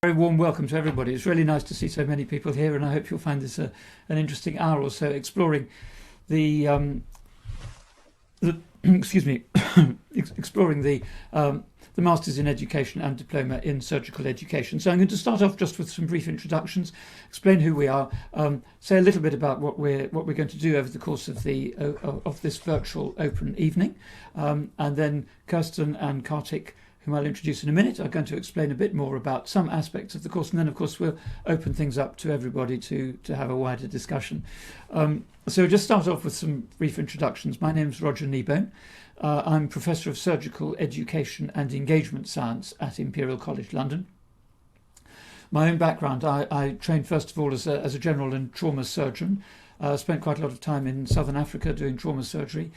Very warm welcome to everybody. It's really nice to see so many people here, and I hope you'll find this an interesting hour or so exploring the excuse me, exploring the Masters in Education and Diploma in Surgical Education. So I'm going to start off just with some brief introductions, explain who we are, say a little bit about what we're going to do over the course of of this virtual open evening, and then Kirsten and Kartik, whom I'll introduce in a minute, are going to explain a bit more about some aspects of the course, and then of course we'll open things up to everybody to have a wider discussion. So we'll just start off with some brief introductions. My name's Roger Kneebone. I'm Professor of Surgical Education and Engagement Science at Imperial College London. My own background, I trained first of all as a general and trauma surgeon, spent quite a lot of time in Southern Africa doing trauma surgery.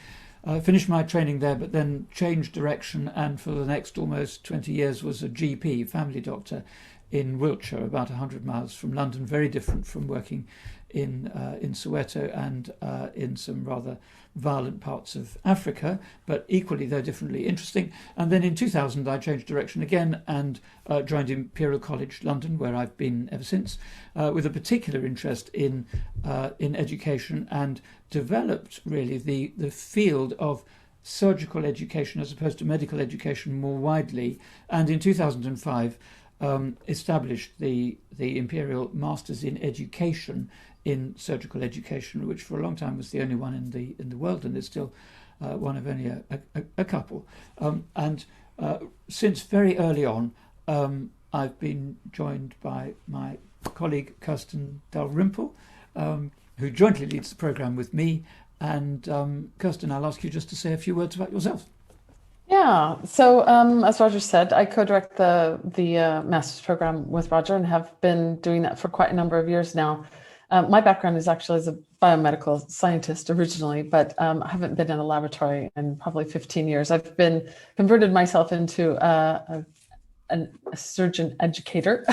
Finished my training there, but then changed direction, and for the next almost 20 years was a GP, family doctor, in Wiltshire, about 100 miles from London. Very different from working in Soweto and in some rather violent parts of Africa, but equally, though differently, interesting. And then in 2000, I changed direction again and joined Imperial College London, where I've been ever since, with a particular interest in education, and developed really the field of surgical education as opposed to medical education more widely. And in 2005, established the Imperial Masters in Education in Surgical Education, which for a long time was the only one in the world, and is still one of only a couple. And since very early on, I've been joined by my colleague Kirsten Dalrymple, who jointly leads the programme with me. And Kirsten, I'll ask you just to say a few words about yourself. Yeah, so as Roger said, I co-direct the master's program with Roger and have been doing that for quite a number of years now. My background is actually as a biomedical scientist originally, but I haven't been in a laboratory in probably 15 years. I've been converted myself into a surgeon educator,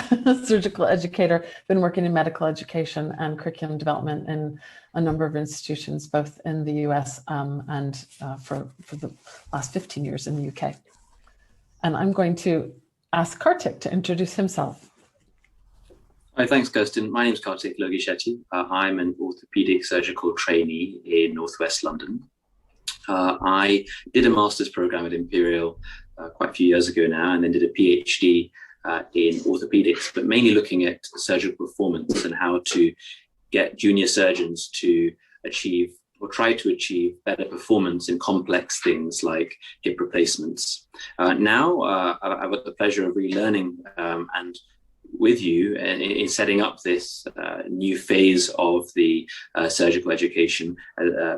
surgical educator, been working in medical education and curriculum development in a number of institutions, both in the US and for the last 15 years in the UK. And I'm going to ask Kartik to introduce himself. Hi, thanks, Kirsten. My name is Kartik Logishetty. I'm an orthopedic surgical trainee in Northwest London. I did a master's program at Imperial quite a few years ago now, and then did a PhD in orthopedics, but mainly looking at surgical performance and how to get junior surgeons to achieve or try to achieve better performance in complex things like hip replacements. Now, I've got the pleasure of relearning and with you in setting up this new phase of the surgical education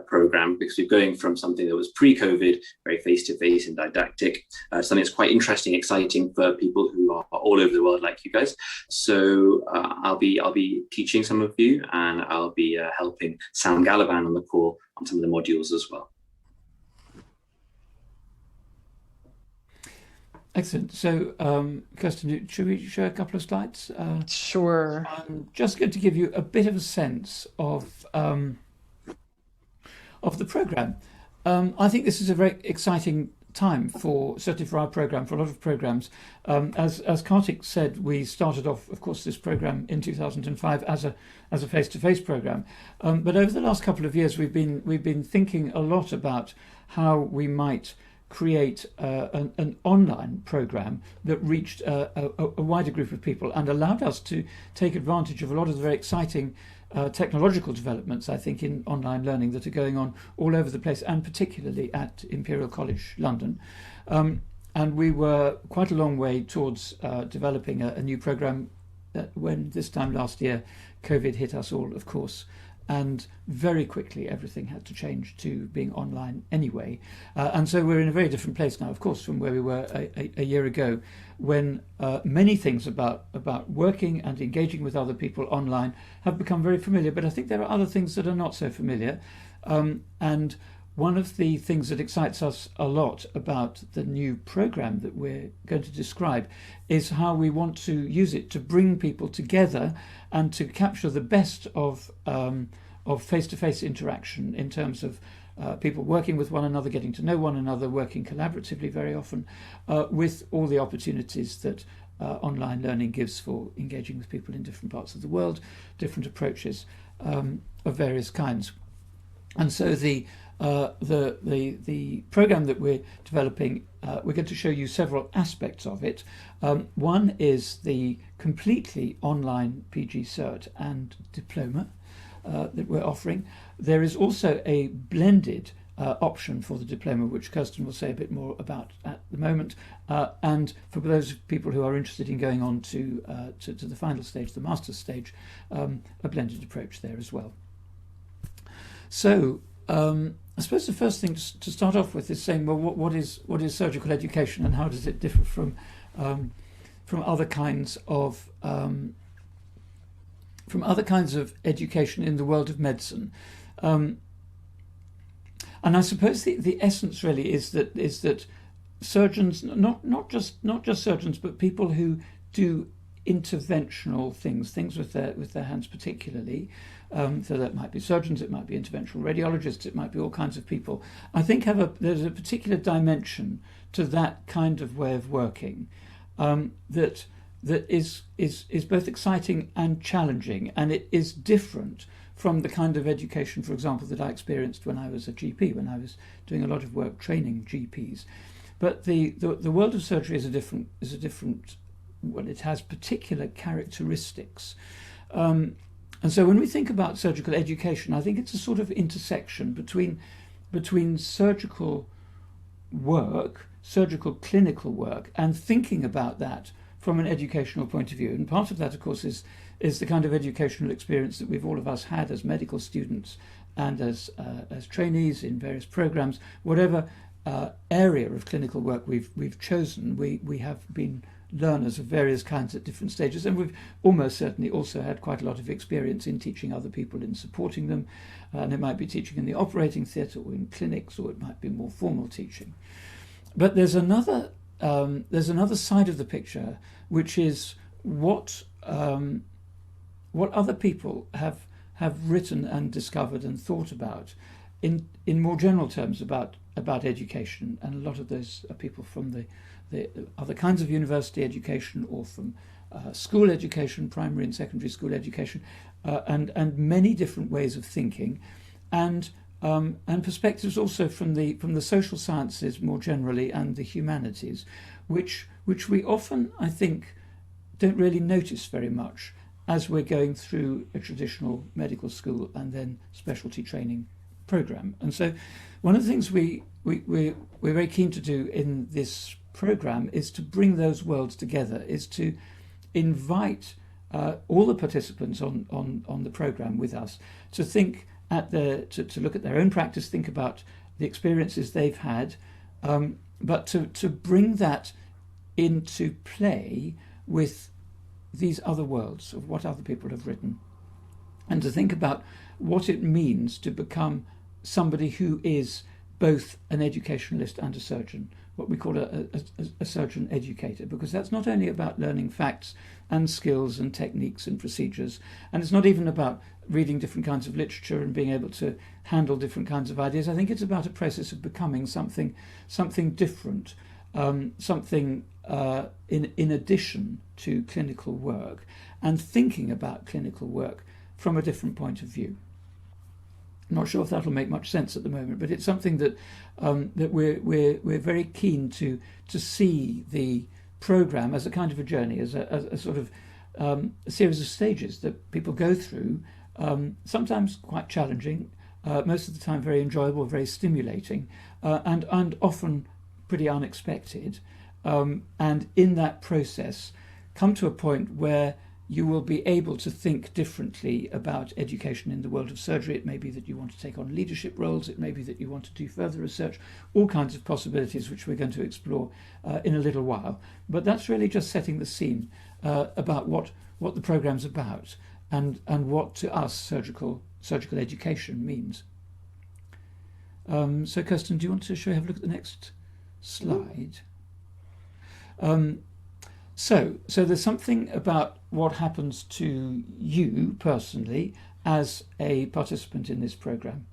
program, because we're going from something that was pre-COVID, very face-to-face and didactic, something that's quite interesting, exciting for people who are all over the world like you guys. So I'll be teaching some of you, and I'll be helping Sam Gallivan on the call on some of the modules as well. Excellent. So, Kirsten, should we show a couple of slides? Sure. I'm just going to give you a bit of a sense of the programme. I think this is a very exciting time certainly for our programme, for a lot of programmes. As Kartik said, we started off, of course, this programme in 2005 as a face-to-face programme. But over the last couple of years, we've been thinking a lot about how we might create an online program that reached a wider group of people and allowed us to take advantage of a lot of the very exciting technological developments, I think, in online learning that are going on all over the place, and particularly at Imperial College London. And we were quite a long way towards developing a new program when this time last year COVID hit us all, of course. And very quickly, everything had to change to being online anyway. And so we're in a very different place now, of course, from where we were a year ago, when many things about working and engaging with other people online have become very familiar. But I think there are other things that are not so familiar. And one of the things that excites us a lot about the new program that we're going to describe is how we want to use it to bring people together and to capture the best of face-to-face interaction in terms of people working with one another, getting to know one another, working collaboratively very often, with all the opportunities that online learning gives for engaging with people in different parts of the world, different approaches of various kinds. And so the program that we're developing, we're going to show you several aspects of it. One is the completely online PG Cert and Diploma that we're offering. There is also a blended option for the diploma, which Kirsten will say a bit more about at the moment, and for those people who are interested in going on to the final stage, the master's stage, a blended approach there as well. So I suppose the first thing to start off with is saying, well, what is surgical education, and how does it differ from other kinds of education in the world of medicine? And I suppose the essence really is that surgeons, not just surgeons, but people who do interventional things with their hands particularly. So that might be surgeons, it might be interventional radiologists, it might be all kinds of people. I think there's a particular dimension to that kind of way of working that is both exciting and challenging, and it is different from the kind of education, for example, that I experienced when I was a GP, when I was doing a lot of work training GPs. But the world of surgery is a different. Well, it has particular characteristics. And so when we think about surgical education, I think it's a sort of intersection between surgical work, surgical clinical work, and thinking about that from an educational point of view. And part of that, of course, is the kind of educational experience that all of us had as medical students and as trainees in various programs. Whatever area of clinical work we've chosen, we have been learners of various kinds at different stages, and we've almost certainly also had quite a lot of experience in teaching other people, in supporting them, and it might be teaching in the operating theatre or in clinics, or it might be more formal teaching. But there's another side of the picture, which is what other people have written and discovered and thought about in more general terms about education, and a lot of those are people from the other kinds of university education, or from school education, primary and secondary school education, and many different ways of thinking, and perspectives also from the social sciences more generally, and the humanities, which we often, I think, don't really notice very much as we're going through a traditional medical school and then specialty training program. And so one of the things we're very keen to do in this program is to bring those worlds together, is to invite all the participants on the program with us to think to look at their own practice, think about the experiences they've had, but to bring that into play with these other worlds of what other people have written, and to think about what it means to become somebody who is both an educationalist and a surgeon, what we call a surgeon educator, because that's not only about learning facts and skills and techniques and procedures, and it's not even about reading different kinds of literature and being able to handle different kinds of ideas. I think it's about a process of becoming something different, something in addition to clinical work, and thinking about clinical work from a different point of view. I'm not sure if that'll make much sense at the moment, but it's something that we're very keen to see the program as a kind of a journey, as a sort of a series of stages that people go through, sometimes quite challenging, most of the time very enjoyable, very stimulating, and often pretty unexpected. And in that process, come to a point where you will be able to think differently about education in the world of surgery. It may be that you want to take on leadership roles. It may be that you want to do further research, all kinds of possibilities which we're going to explore in a little while. But that's really just setting the scene about what the program's about, and what to us surgical education means. So Kirsten, do you want to have a look at the next slide? So there's something about what happens to you personally as a participant in this program.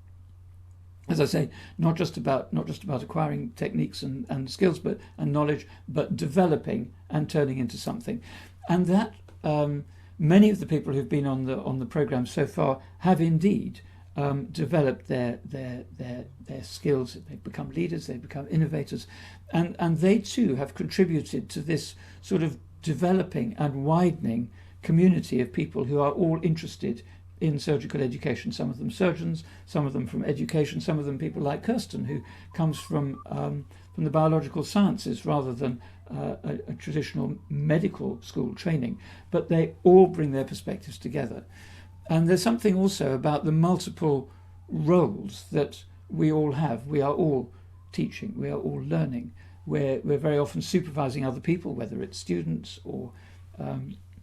as I say, not just about acquiring techniques and skills, and knowledge, but developing and turning into something. And that many of the people who've been on the program so far have indeed developed their skills. They've become leaders, they've become innovators, and they too have contributed to this sort of developing and widening community of people who are all interested in surgical education. Some of them surgeons, some of them from education, some of them people like Kirsten, who comes from the biological sciences rather than a traditional medical school training. But they all bring their perspectives together. And there's something also about the multiple roles that we all have. We are all teaching, we are all learning. We're very often supervising other people, whether it's students or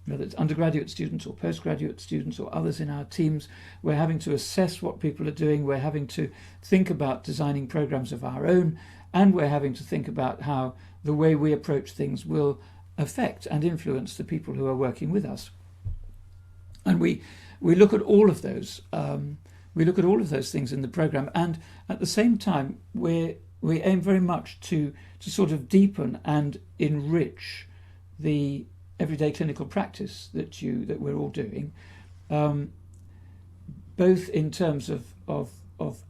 whether it's undergraduate students or postgraduate students or others in our teams. We're having to assess what people are doing. We're having to think about designing programs of our own, and we're having to think about how the way we approach things will affect and influence the people who are working with us. And we look at all of those. We look at all of those things in the program, and at the same time, we aim very much to sort of deepen and enrich the everyday clinical practice that we're all doing, both in terms of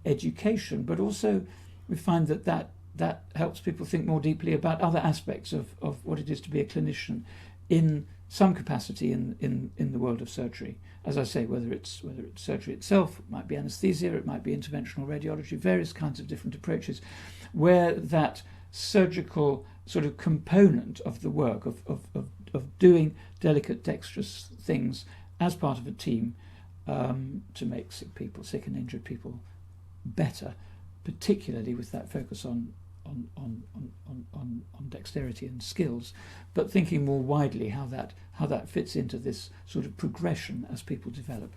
education, but also we find that helps people think more deeply about other aspects of what it is to be a clinician in some capacity in the world of surgery. As I say, whether it's surgery itself, it might be anaesthesia, it might be interventional radiology, various kinds of different approaches, where that surgical sort of component of the work of doing delicate, dexterous things as part of a team to make sick and injured people better, particularly with that focus on dexterity and skills, but thinking more widely how that fits into this sort of progression as people develop.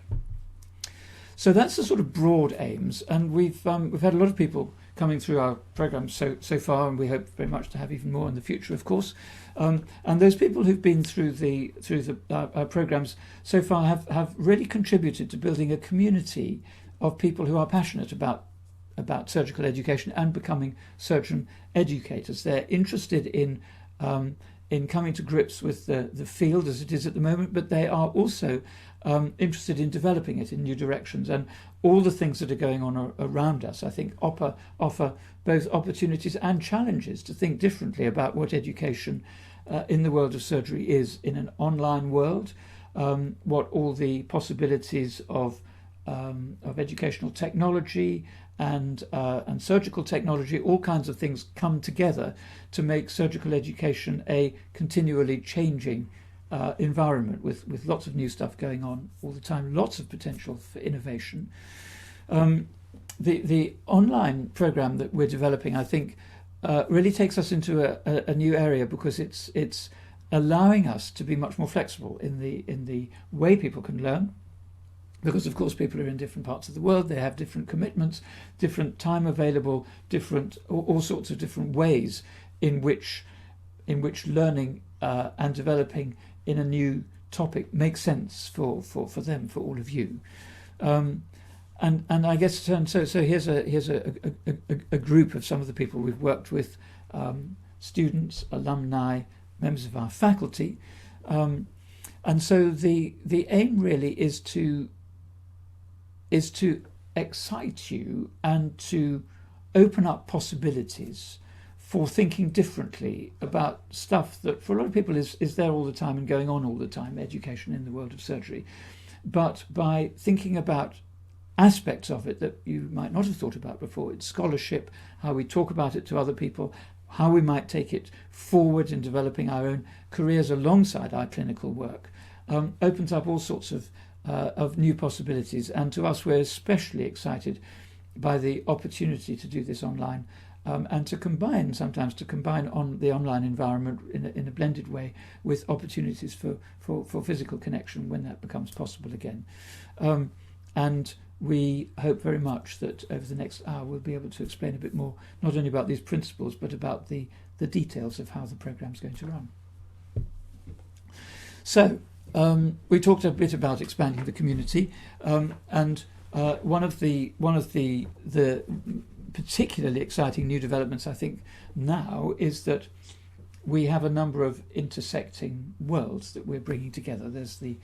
So that's the sort of broad aims, and we've had a lot of people coming through our programme so far, and we hope very much to have even more in the future, of course. And those people who've been through our programmes so far have really contributed to building a community of people who are passionate about surgical education and becoming surgeon educators. They're interested in coming to grips with the field as it is at the moment, but they are also interested in developing it in new directions. And all the things that are going on around us, I think, offer both opportunities and challenges to think differently about what education in the world of surgery is in an online world, what all the possibilities of educational technology and surgical technology, all kinds of things come together to make surgical education a continually changing environment with lots of new stuff going on all the time, lots of potential for innovation. The online program that we're developing, I think, really takes us into a new area, because it's allowing us to be much more flexible in the way people can learn. Because, of course, people are in different parts of the world, they have different commitments, different time available, all sorts of different ways in which learning and developing in a new topic makes sense for them, for all of you. And I guess so here's a group of some of the people we've worked with, students, alumni, members of our faculty, and so the aim really is to excite you and to open up possibilities for thinking differently about stuff that for a lot of people is there all the time and going on all the time, education in the world of surgery. But by thinking about aspects of it that you might not have thought about before, it's scholarship, how we talk about it to other people, how we might take it forward in developing our own careers alongside our clinical work, opens up all sorts of new possibilities. And to us, we're especially excited by the opportunity to do this online, and to combine on the online environment in a blended way with opportunities for physical connection when that becomes possible again. And we hope very much that over the next hour we'll be able to explain a bit more, not only about these principles, but about the details of how the program's going to run. So we talked a bit about expanding the community, and one of the particularly exciting new developments, I think, now is that we have a number of intersecting worlds that we're bringing together. There's the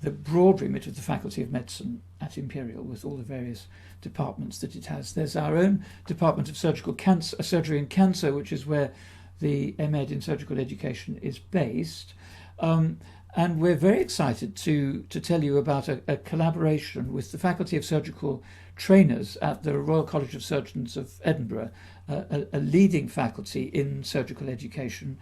broad remit of the Faculty of Medicine at Imperial, with all the various departments that it has. There's our own Department of Surgery and Cancer, which is where the MEd in Surgical Education is based. And we're very excited to tell you about a collaboration with the Faculty of Surgical Trainers at the Royal College of Surgeons of Edinburgh, a leading faculty in surgical education,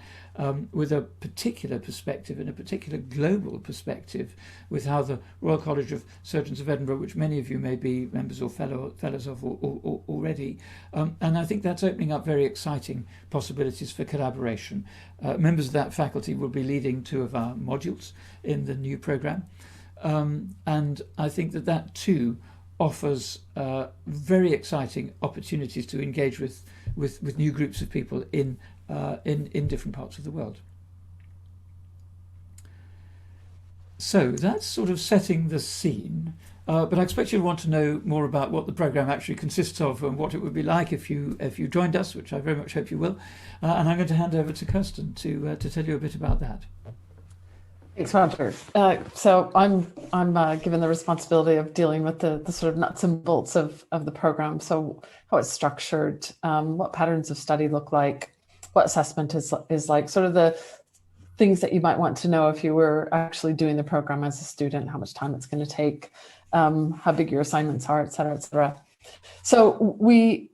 with a particular perspective and a particular global perspective with how the Royal College of Surgeons of Edinburgh, which many of you may be members or fellows of already, and I think that's opening up very exciting possibilities for collaboration. Members of that faculty will be leading 2 of our modules in the new programme, and I think that too offers very exciting opportunities to engage with new groups of people in different parts of the world. So that's sort of setting the scene, but I expect you'll want to know more about what the programme actually consists of and what it would be like if you joined us, which I very much hope you will. And I'm going to hand over to Kirsten to tell you a bit about that. Thanks, Roger. So I'm given the responsibility of dealing with the sort of nuts and bolts of the program. So how it's structured, what patterns of study look like, what assessment is like, sort of the things that you might want to know if you were actually doing the program as a student, how much time it's going to take, how big your assignments are, et cetera, et cetera. So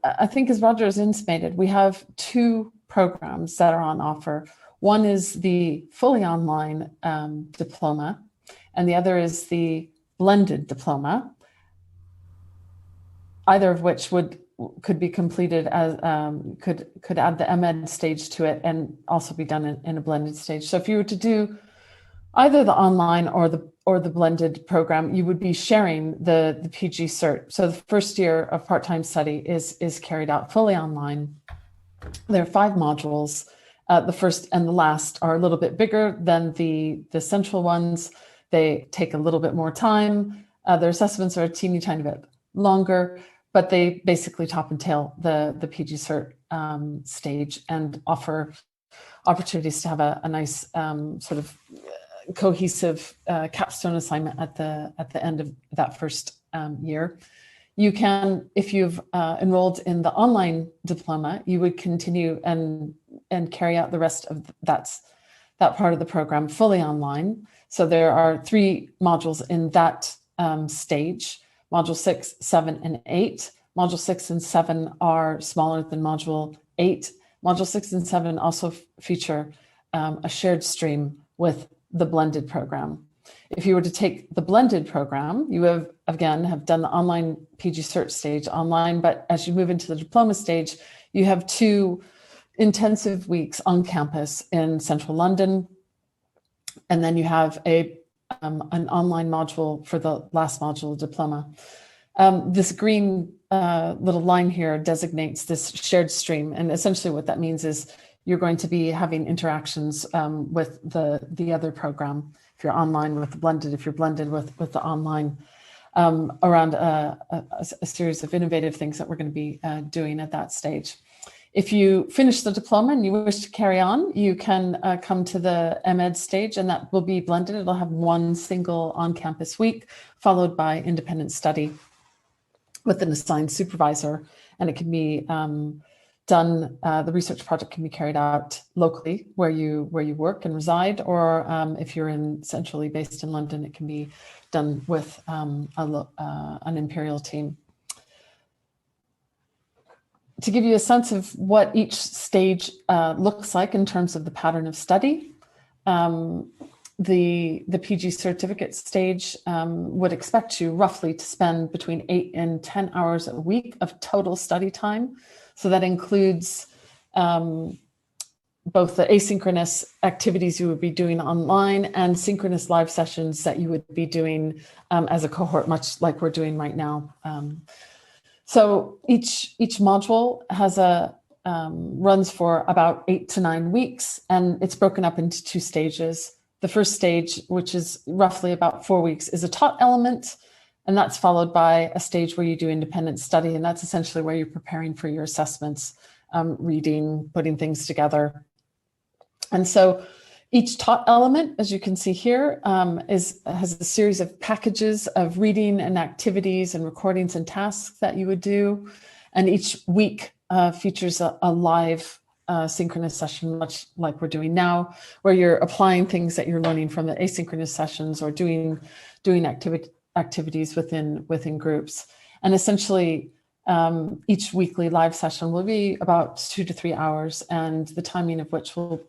I think as Roger has intimated, we have 2 programs that are on offer. One is the fully online diploma, and the other is the blended diploma, either of which could be completed as could add the MEd stage to it and also be done in a blended stage. So if you were to do either the online or the blended program, you would be sharing the PG cert. So the first year of part-time study is carried out fully online. There are 5 modules. The first and the last are a little bit bigger than the central ones. They take a little bit more time. Their assessments are a teeny tiny bit longer, but they basically top and tail the PG Cert stage and offer opportunities to have a nice sort of cohesive capstone assignment at the end of that first year. You can, if you've enrolled in the online diploma, you would continue and carry out the rest of that part of the program fully online. So there are 3 modules in that stage, module 6, 7, and 8. Module 6 and 7 are smaller than module 8. Module 6 and 7 also feature a shared stream with the blended program. If you were to take the blended program, you have done the online PG Cert stage online, but as you move into the diploma stage, you have 2 intensive weeks on campus in central London, and then you have an online module for the last module of diploma. This green little line here designates this shared stream, and essentially what that means is you're going to be having interactions with the other program. If you're online with the blended, if you're blended with the online, around a series of innovative things that we're going to be doing at that stage. If you finish the diploma and you wish to carry on, you can come to the MEd stage, and that will be blended. It'll have 1 single on-campus week, followed by independent study with an assigned supervisor, and it can be done. The research project can be carried out locally where you work and reside, or if you're centrally based in London, it can be done with an Imperial team. To give you a sense of what each stage looks like in terms of the pattern of study, the PG certificate stage would expect you roughly to spend between 8 and 10 hours a week of total study time. So that includes both the asynchronous activities you would be doing online and synchronous live sessions that you would be doing as a cohort, much like we're doing right now. So each module has runs for about 8 to 9 weeks, and it's broken up into 2 stages. The first stage, which is roughly about 4 weeks, is a taught element, And that's followed by a stage where you do independent study. And that's essentially where you're preparing for your assessments, reading, putting things together. And so each taught element, as you can see here, has a series of packages of reading and activities and recordings and tasks that you would do. And each week features a live synchronous session, much like we're doing now, where you're applying things that you're learning from the asynchronous sessions or doing activities within groups. And essentially, each weekly live session will be about 2 to 3 hours, and the timing of which will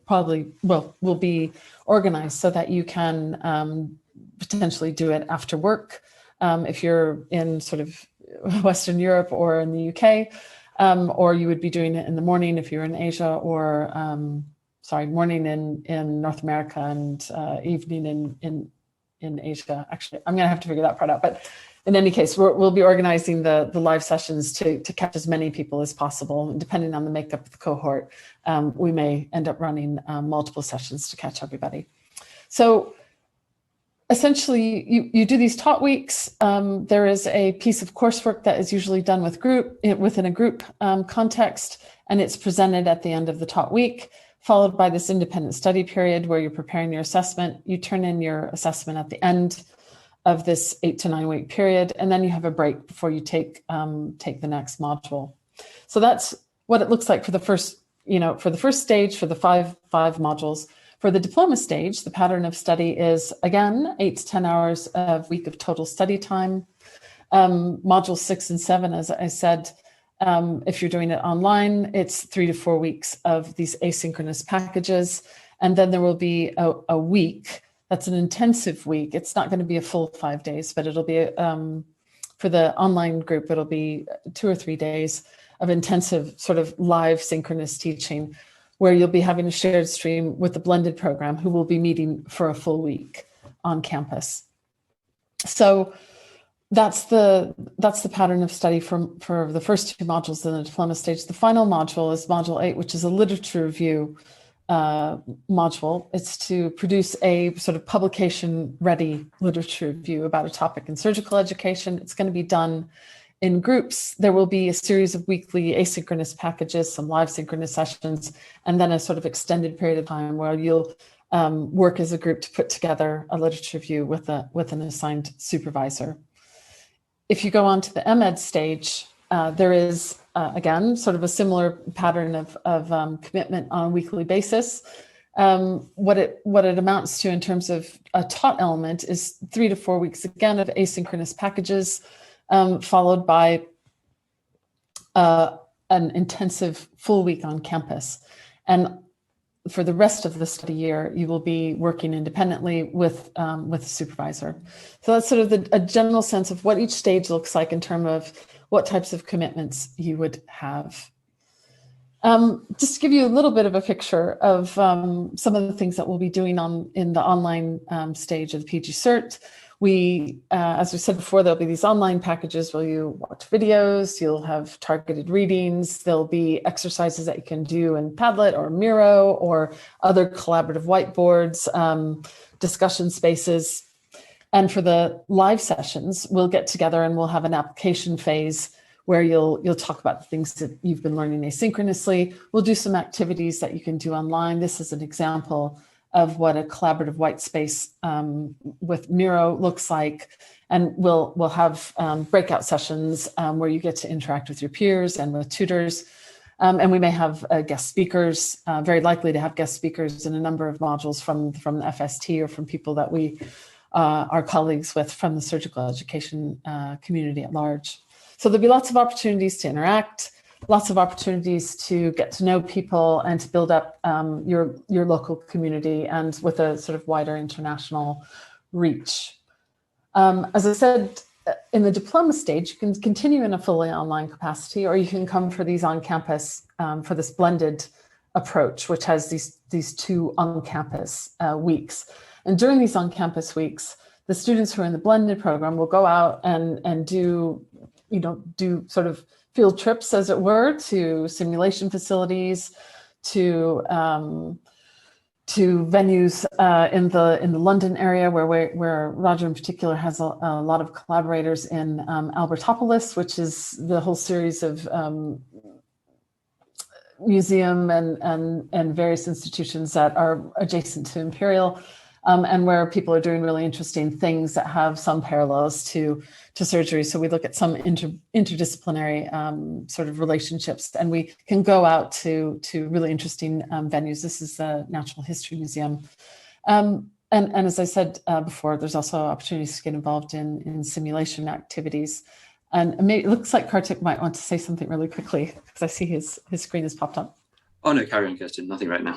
be organized so that you can potentially do it after work if you're in sort of Western Europe or in the UK, or you would be doing it in the morning if you're in Asia, or morning in North America and evening in Asia. Actually, I'm going to have to figure that part out, but in any case, we'll be organizing the live sessions to catch as many people as possible. And depending on the makeup of the cohort, we may end up running multiple sessions to catch everybody. So essentially, you do these taught weeks. There is a piece of coursework that is usually done within a group context, and it's presented at the end of the taught week, followed by this independent study period where you're preparing your assessment. You turn in your assessment at the end of this 8 to 9 week period, and then you have a break before you take the next module. So that's what it looks like for the first stage, for the five modules. For the diploma stage, the pattern of study is, again, 8 to 10 hours a week of total study time. Modules 6 and 7, as I said, if you're doing it online, it's 3 to 4 weeks of these asynchronous packages. And then there will be a week. That's an intensive week. It's not going to be a full 5 days, but it'll be, for the online group, it'll be 2 or 3 days of intensive sort of live synchronous teaching, where you'll be having a shared stream with the blended program, who will be meeting for a full week on campus. So that's the pattern of study for the first 2 modules in the diploma stage. The final module is module 8, which is a literature review module. It's to produce a sort of publication-ready literature review about a topic in surgical education. It's going to be done in groups. There will be a series of weekly asynchronous packages, some live synchronous sessions, and then a sort of extended period of time where you'll work as a group to put together a literature review with an assigned supervisor. If you go on to the MEd stage, there is, again, sort of a similar pattern of commitment on a weekly basis. What it amounts to in terms of a taught element is 3 to 4 weeks, again, of asynchronous packages, followed by an intensive full week on campus. And for the rest of the study year, you will be working independently with a supervisor. So that's sort of a general sense of what each stage looks like in terms of what types of commitments you would have. Just to give you a little bit of a picture of some of the things that we'll be doing in the online stage of the PG Cert. We, as we said before, there'll be these online packages where you watch videos, you'll have targeted readings, there'll be exercises that you can do in Padlet or Miro or other collaborative whiteboards, discussion spaces. And for the live sessions, we'll get together and we'll have an application phase where you'll talk about the things that you've been learning asynchronously. We'll do some activities that you can do online. This is an example of what a collaborative white space with Miro looks like. And we'll have breakout sessions where you get to interact with your peers and with tutors. And we may have guest speakers, very likely to have guest speakers in a number of modules from the FST or from people that we are colleagues with from the surgical education community at large. So there'll be lots of opportunities to interact, lots of opportunities to get to know people and to build up your local community and with a sort of wider international reach. As I said, in the diploma stage, you can continue in a fully online capacity, or you can come for these on-campus, for this blended approach, which has these 2 on-campus weeks. And during these on-campus weeks, the students who are in the blended program will go out and do sort of field trips, as it were, to simulation facilities, to venues in the London area, where Roger in particular has a lot of collaborators in Albertopolis, which is the whole series of museum and various institutions that are adjacent to Imperial, and where people are doing really interesting things that have some parallels to surgery. So we look at some interdisciplinary sort of relationships, and we can go out to really interesting venues. This is the Natural History Museum. And as I said before, there's also opportunities to get involved in simulation activities. And it looks like Kartik might want to say something really quickly, because I see his screen has popped up. Oh no, carry on, Kirsten. Nothing right now.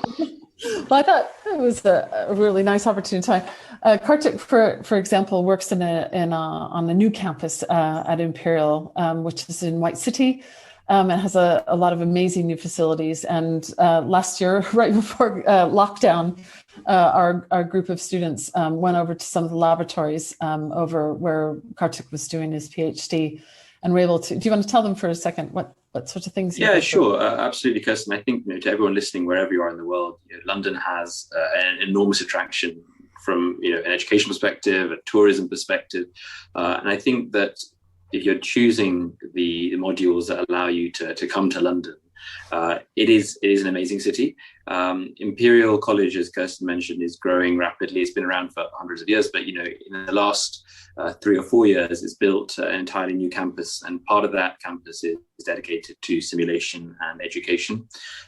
Well, I thought it was a really nice opportunity. Kartik, for example, works on the new campus at Imperial, which is in White City. It has a lot of amazing new facilities. And last year, right before lockdown, our group of students went over to some of the laboratories over where Kartik was doing his PhD, and were able to. Do you want to tell them for a second what sorts of things? Yeah, sure, absolutely, Kirsten. I think to everyone listening, wherever you are in the world, London has an enormous attraction from an education perspective, a tourism perspective, and I think that if you're choosing the modules that allow you to come to London, it is an amazing city. Imperial College, as Kirsten mentioned, is growing rapidly. It's been around for hundreds of years, but in the last 3 or 4 years, it's built an entirely new campus, and part of that campus is dedicated to simulation and education.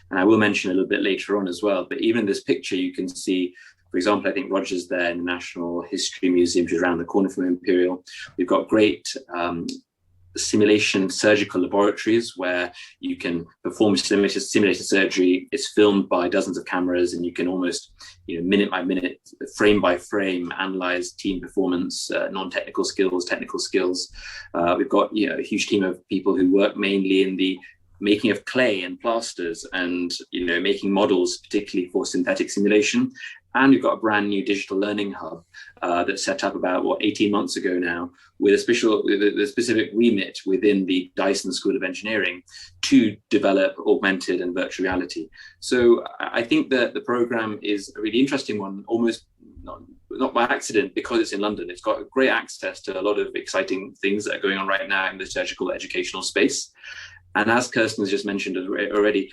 And I will mention a little bit later on as well, but even in this picture, you can see, for example, I think Roger's there in the National History Museum, which is around the corner from Imperial. We've got great simulation surgical laboratories where you can perform simulated surgery. It's filmed by dozens of cameras, and you can almost, minute by minute, frame by frame, analyze team performance, non-technical skills, technical skills. We've got a huge team of people who work mainly in the making of clay and plasters, and making models, particularly for synthetic simulation. And we've got a brand new digital learning hub that's set up about 18 months ago now, with a specific remit within the Dyson School of Engineering to develop augmented and virtual reality. So I think that the program is a really interesting one, almost not by accident, because it's in London. It's got great access to a lot of exciting things that are going on right now in the surgical educational space. And as Kirsten has just mentioned already,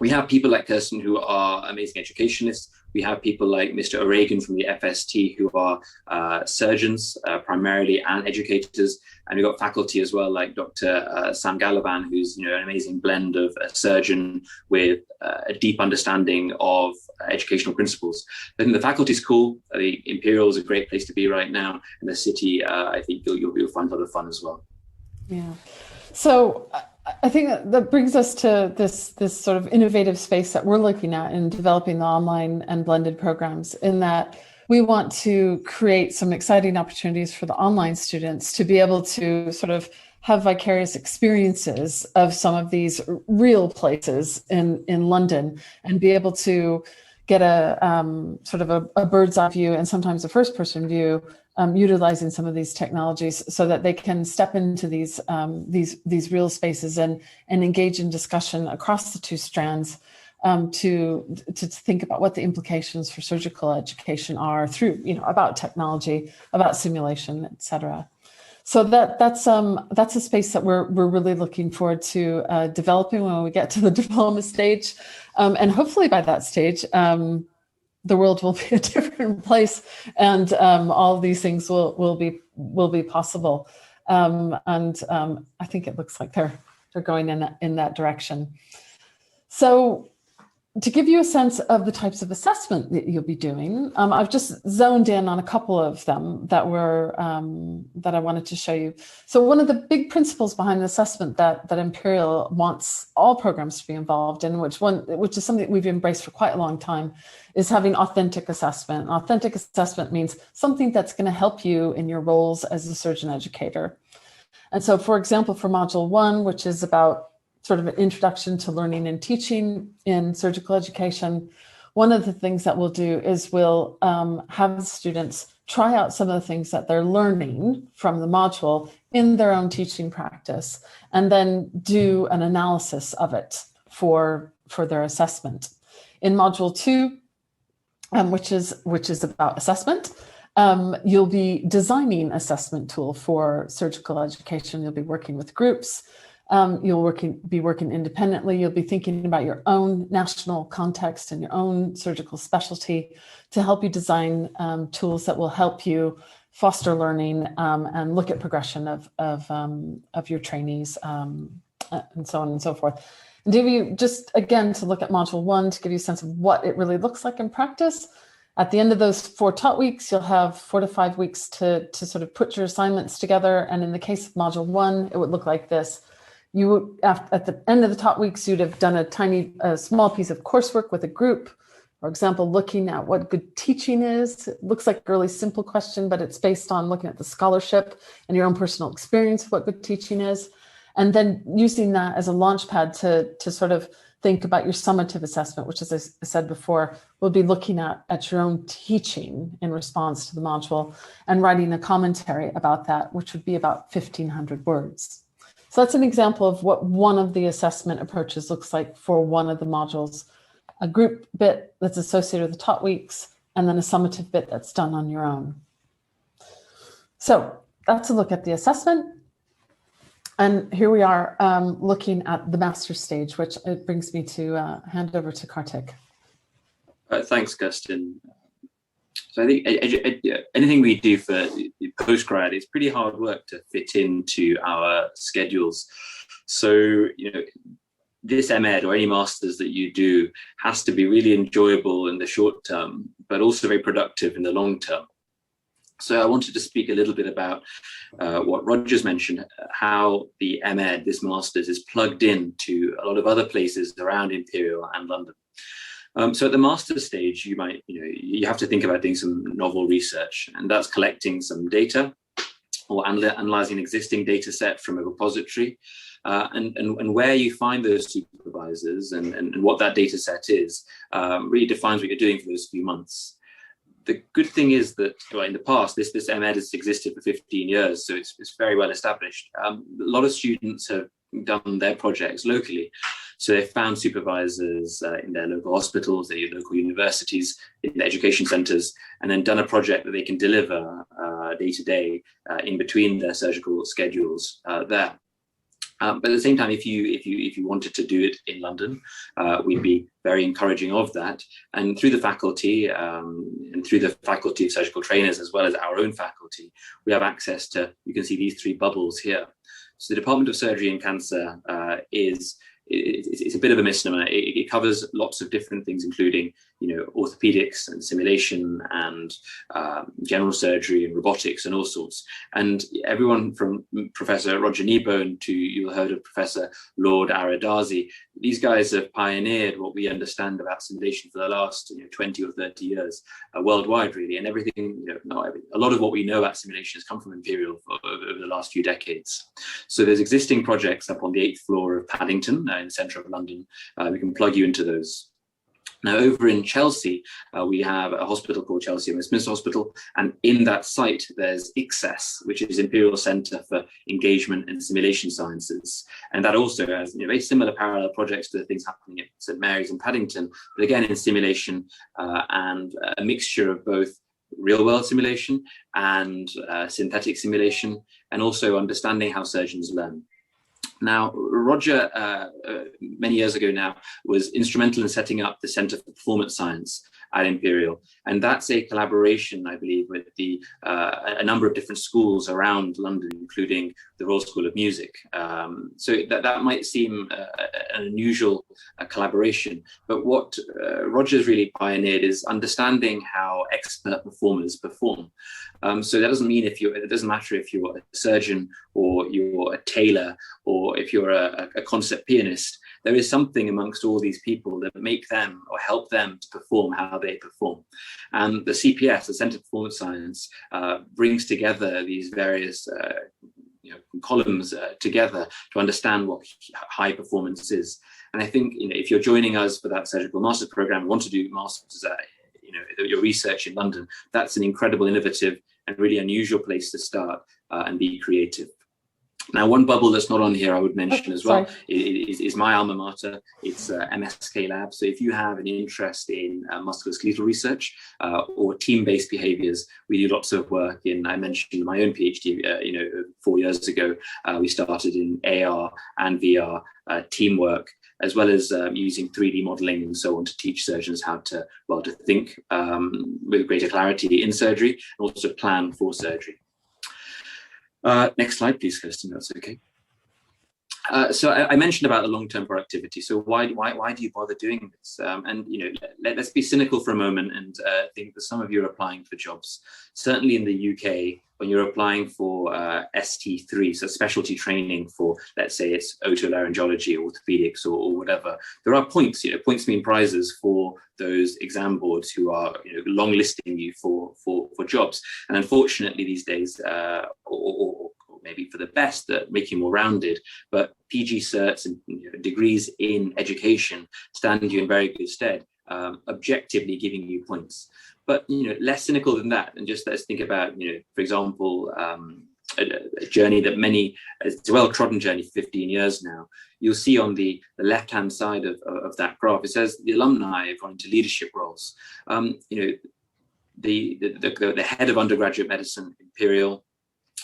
we have people like Kirsten who are amazing educationists. We have people like Mr. O'Regan from the FST who are surgeons primarily, and educators. And we've got faculty as well, like Dr. Sam Galavan, who's an amazing blend of a surgeon with a deep understanding of educational principles. I think the faculty's cool. The Imperial is a great place to be right now. And the city, I think you'll find a lot of fun as well. Yeah. So I think that brings us to this sort of innovative space that we're looking at in developing the online and blended programs, in that we want to create some exciting opportunities for the online students to be able to sort of have vicarious experiences of some of these real places in London, and be able to get a sort of a bird's eye view, and sometimes a first person view, utilizing some of these technologies, so that they can step into these real spaces and engage in discussion across the two strands, to think about what the implications for surgical education are through, about technology, about simulation, et cetera. So that's a space that we're really looking forward to developing when we get to the diploma stage, and hopefully by that stage, the world will be a different place, and all of these things will be possible. And I think it looks like they're going in that direction. So, to give you a sense of the types of assessment that you'll be doing, I've just zoned in on a couple of them that I wanted to show you. So one of the big principles behind the assessment that Imperial wants all programs to be involved in, which is something that we've embraced for quite a long time, is having authentic assessment. Authentic assessment means something that's going to help you in your roles as a surgeon educator. And so, for example, for Module 1, which is about sort of an introduction to learning and teaching in surgical education, one of the things that we'll do is we'll have students try out some of the things that they're learning from the module in their own teaching practice, and then do an analysis of it for their assessment. In Module 2, which is about assessment. You'll be designing assessment tool for surgical education. You'll be working with groups. You'll be working independently. You'll be thinking about your own national context and your own surgical specialty to help you design tools that will help you foster learning and look at progression of your trainees and so on and so forth. And give you just, again, to look at module 1 to give you a sense of what it really looks like in practice. At the end of those 4 taught weeks, you'll have 4 to 5 weeks to sort of put your assignments together. And in the case of module 1, it would look like this. You would, at the end of the taught weeks, you'd have done a small piece of coursework with a group. For example, looking at what good teaching is. It looks like a really simple question, but it's based on looking at the scholarship and your own personal experience of what good teaching is. And then using that as a launch pad to sort of think about your summative assessment, which, as I said before, we'll be looking at your own teaching in response to the module and writing a commentary about that, which would be about 1,500 words. So that's an example of what one of the assessment approaches looks like for one of the modules. A group bit that's associated with the taught weeks, and then a summative bit that's done on your own. So that's a look at the assessment. And here we are looking at the master's stage, which it brings me to hand over to Kartik. Thanks, Kirsten. So I think anything we do for postgrad is pretty hard work to fit into our schedules. So, this MEd or any masters that you do has to be really enjoyable in the short term, but also very productive in the long term. So I wanted to speak a little bit about what Roger's mentioned, how the MEd, this master's, is plugged into a lot of other places around Imperial and London. So at the master's stage, you have to think about doing some novel research, and that's collecting some data or analyzing an existing data set from a repository. And where you find those supervisors and what that data set is really defines what you're doing for those few months. The good thing is that in the past, this MEd has existed for 15 years, so it's very well established. A lot of students have done their projects locally. So they've found supervisors in their local hospitals, their local universities, in the education centres, and then done a project that they can deliver day to day in between their surgical schedules there. But at the same time, if you wanted to do it in London, we'd be very encouraging of that. And through the faculty and through the faculty of surgical trainers, as well as our own faculty, we have access to, you can see these 3 bubbles here. So the Department of Surgery and Cancer it's a bit of a misnomer. It covers lots of different things, including, orthopedics and simulation and general surgery and robotics and all sorts. And everyone from Professor Roger Kneebone to, you'll heard of Professor Lord Aradazi, these guys have pioneered what we understand about simulation for the last 20 or 30 years worldwide, really. And everything, a lot of what we know about simulation has come from Imperial over the last few decades. So there's existing projects up on the 8th floor of Paddington in the centre of London. We can plug you into those. Now, over in Chelsea, we have a hospital called Chelsea and Westminster Hospital, and in that site, there's ICSES, which is Imperial Centre for Engagement and Simulation Sciences. And that also has very similar parallel projects to the things happening at St Mary's and Paddington, but again in simulation and a mixture of both real-world simulation and synthetic simulation, and also understanding how surgeons learn. Now, Roger, many years ago now, was instrumental in setting up the Centre for Performance Science at Imperial. And that's a collaboration, I believe, with a number of different schools around London, including the Royal School of Music. So that might seem an unusual collaboration, but what Roger's really pioneered is understanding how expert performers perform. So that doesn't mean it doesn't matter if you're a surgeon or you're a tailor or if you're a concert pianist. There is something amongst all these people that make them or help them to perform how they perform. And the CPS, the Centre for Performance Science, brings together these various columns together to understand what high performance is. And I think if you're joining us for that surgical master's program and want to do masters, your research in London, that's an incredible, innovative, and really unusual place to start and be creative. Now, one bubble that's not on here I would mention as well Sorry. is my alma mater. It's MSK Lab. So if you have an interest in musculoskeletal research or team-based behaviors, we do lots of work in, I mentioned my own PhD, 4 years ago, we started in AR and VR teamwork, as well as using 3D modeling and so on to teach surgeons how to think with greater clarity in surgery and also plan for surgery. Next slide, please, Kirsten, that's okay. So I mentioned about the long-term productivity. So why do you bother doing this? And let's be cynical for a moment and think that some of you are applying for jobs. Certainly in the UK, when you're applying for ST3, so specialty training for, let's say it's otolaryngology, orthopedics, or whatever, there are points. Points mean prizes for those exam boards who are long listing you for jobs. And unfortunately, these days, or maybe for the best, that make you more rounded, but PG certs and degrees in education stand you in very good stead, objectively giving you points. But less cynical than that, and just let's think about for example, a journey that it's a well-trodden journey for 15 years now. You'll see on the left-hand side of that graph, it says the alumni have gone into leadership roles. The head of undergraduate medicine, Imperial,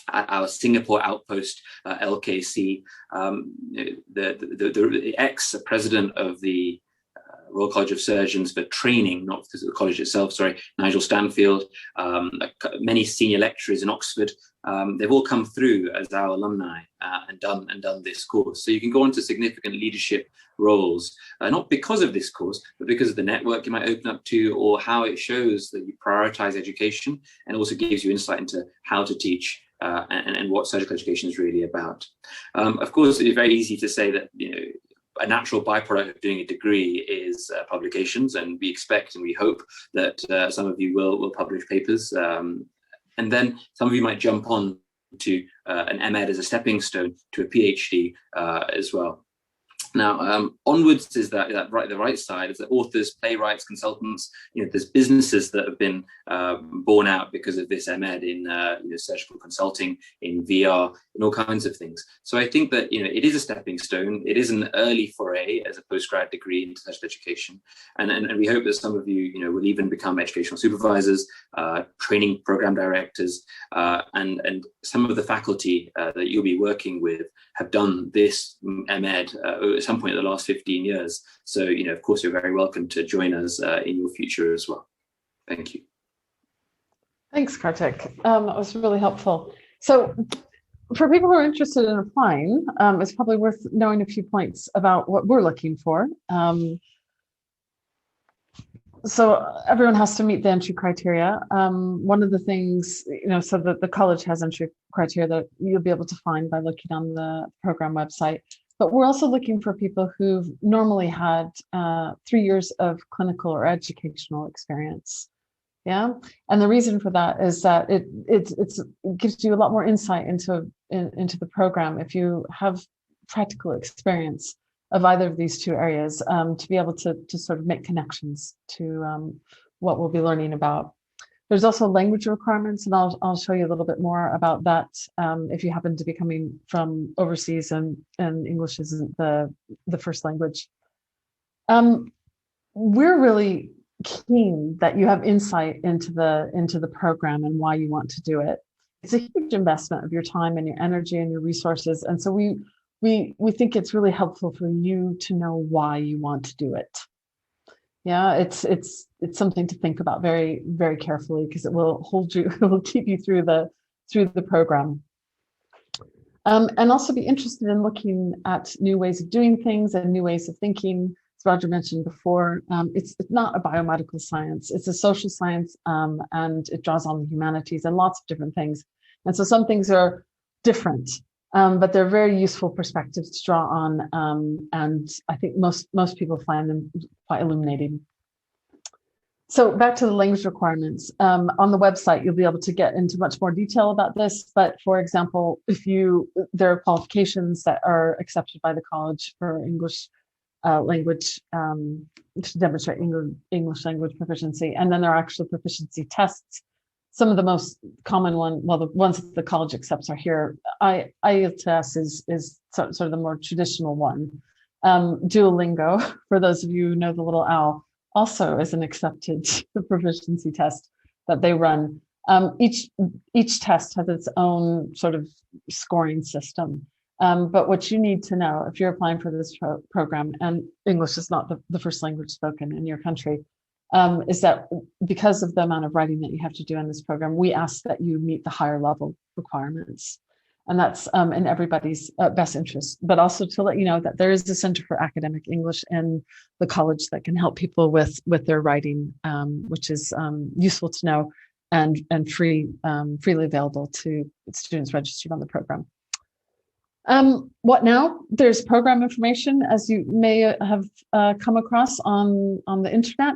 our Singapore outpost, LKC, the ex-president of the Royal College of Surgeons for training, not for the college itself, Nigel Stanfield, many senior lecturers in Oxford, they've all come through as our alumni and done this course. So you can go on to significant leadership roles, not because of this course, but because of the network you might open up to, or how it shows that you prioritize education and also gives you insight into how to teach and what surgical education is really about. Of course, it's very easy to say that a natural byproduct of doing a degree is publications, and we expect and we hope that some of you will publish papers, and then some of you might jump on to an MEd as a stepping stone to a PhD as well. Now, onwards is the right side, is that authors, playwrights, consultants, there's businesses that have been born out because of this MEd in surgical consulting, in VR, in all kinds of things. So I think that it is a stepping stone. It is an early foray as a postgrad degree into surgical education, and we hope that some of you will even become educational supervisors, training program directors, and some of the faculty that you'll be working with have done this MEd at some point in the last 15 years. So, of course, you're very welcome to join us in your future as well. Thank you. Thanks, Kartik. That was really helpful. So for people who are interested in applying, it's probably worth knowing a few points about what we're looking for. So everyone has to meet the entry criteria. One of the things, so that the college has entry criteria that you'll be able to find by looking on the program website. But we're also looking for people who've normally had 3 years of clinical or educational experience. Yeah, and the reason for that is that it gives you a lot more insight into the program if you have practical experience of either of these two areas, to be able to sort of make connections to what we'll be learning about. There's also language requirements, and I'll show you a little bit more about that if you happen to be coming from overseas and English isn't the first language. We're really keen that you have insight into the program and why you want to do it. It's a huge investment of your time and your energy and your resources, and so we think it's really helpful for you to know why you want to do it. Yeah, it's something to think about very, very carefully, because it will it will keep you through the program. And also be interested in looking at new ways of doing things and new ways of thinking. As Roger mentioned before, it's not a biomedical science, it's a social science, and it draws on the humanities and lots of different things. And so some things are different, but they're very useful perspectives to draw on, and I think most people find them quite illuminating. So back to the language requirements. On the website, you'll be able to get into much more detail about this. But for example, there are qualifications that are accepted by the college for English language, to demonstrate English language proficiency. And then there are actual proficiency tests some of the most common the ones that the college accepts are here. IELTS is sort of the more traditional one. Duolingo, for those of you who know the little owl, also is an accepted proficiency test that they run. Each test has its own sort of scoring system. But what you need to know if you're applying for this program, and English is not the first language spoken in your country, is that because of the amount of writing that you have to do in this program, we ask that you meet the higher level requirements. And that's in everybody's best interest, but also to let you know that there is a Center for Academic English in the college that can help people with their writing, which is useful to know and freely available to students registered on the program. What now? There's program information, as you may have come across on the internet.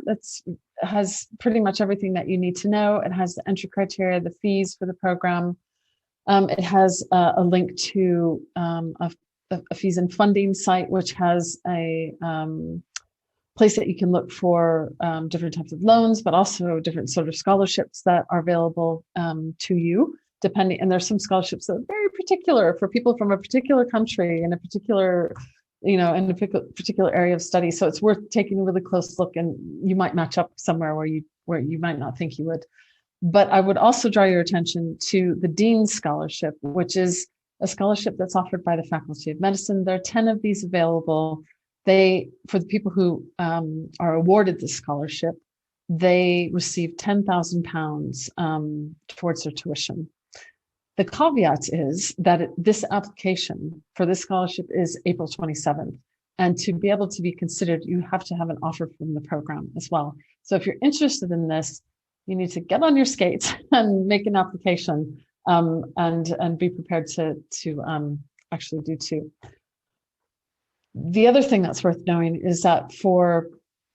Has pretty much everything that you need to know. It has the entry criteria, the fees for the program. It has a link to a fees and funding site, which has a place that you can look for different types of loans, but also different sort of scholarships that are available to you, depending. And there's some scholarships that are very particular for people from a particular country in a particular, in a particular area of study. So it's worth taking a really close look, and you might match up somewhere where you might not think you would. But I would also draw your attention to the Dean's Scholarship, which is a scholarship that's offered by the Faculty of Medicine. There are 10 of these available. For the people who are awarded this scholarship, they receive £10,000 towards their tuition. The caveat is that this application for this scholarship is April 27th. And to be able to be considered, you have to have an offer from the program as well. So if you're interested in this, you need to get on your skates and make an application and be prepared to actually do too. The other thing that's worth knowing is that for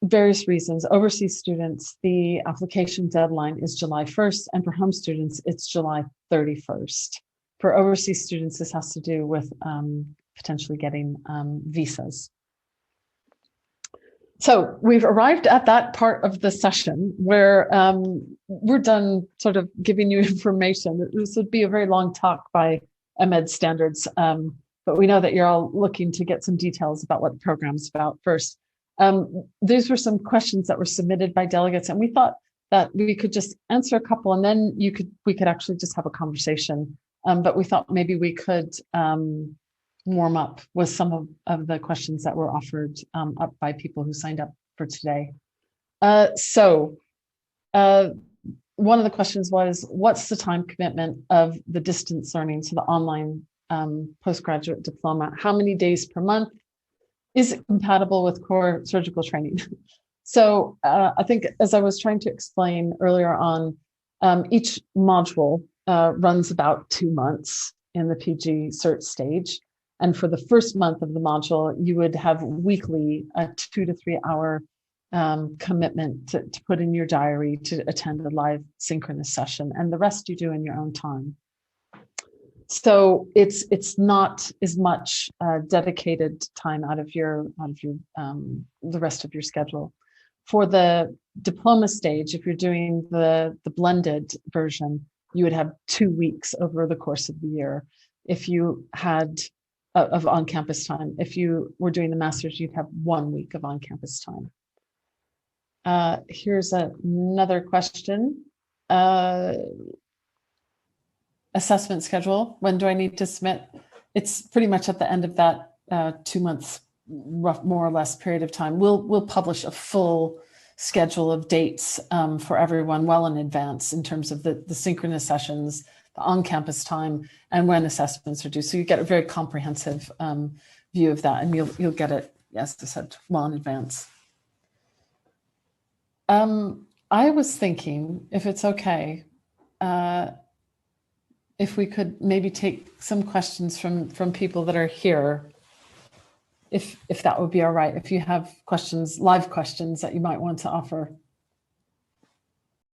various reasons, overseas students, the application deadline is July 1st, and for home students, it's July 31st. For overseas students, this has to do with potentially getting visas. So we've arrived at that part of the session where we're done sort of giving you information. This would be a very long talk by MED standards, but we know that you're all looking to get some details about what the program's about first. These were some questions that were submitted by delegates, and we thought that we could just answer a couple, and then we could actually just have a conversation. But we thought maybe we could warm up with some of the questions that were offered up by people who signed up for today. So one of the questions was, what's the time commitment of the distance learning, so the online postgraduate diploma? How many days per month? Is it compatible with core surgical training? So I think, as I was trying to explain earlier on, each module runs about 2 months in the PG cert stage. And for the first month of the module, you would have weekly a 2 to 3 hour commitment to put in your diary to attend a live synchronous session, and the rest you do in your own time. So it's not as much dedicated time out of the rest of your schedule. For the diploma stage, if you're doing the blended version, you would have 2 weeks over the course of the year. If you had of on-campus time. If you were doing the master's, you'd have 1 week of on-campus time. Here's another question. Assessment schedule. When do I need to submit? It's pretty much at the end of that 2 months, more or less period of time. We'll publish a full schedule of dates for everyone well in advance in terms of the synchronous sessions, the on-campus time, and when assessments are due. So you get a very comprehensive view of that, and you'll get it, as I said, well in advance. I was thinking, if it's okay, if we could maybe take some questions from people that are here, if that would be all right, if you have questions, live questions that you might want to offer.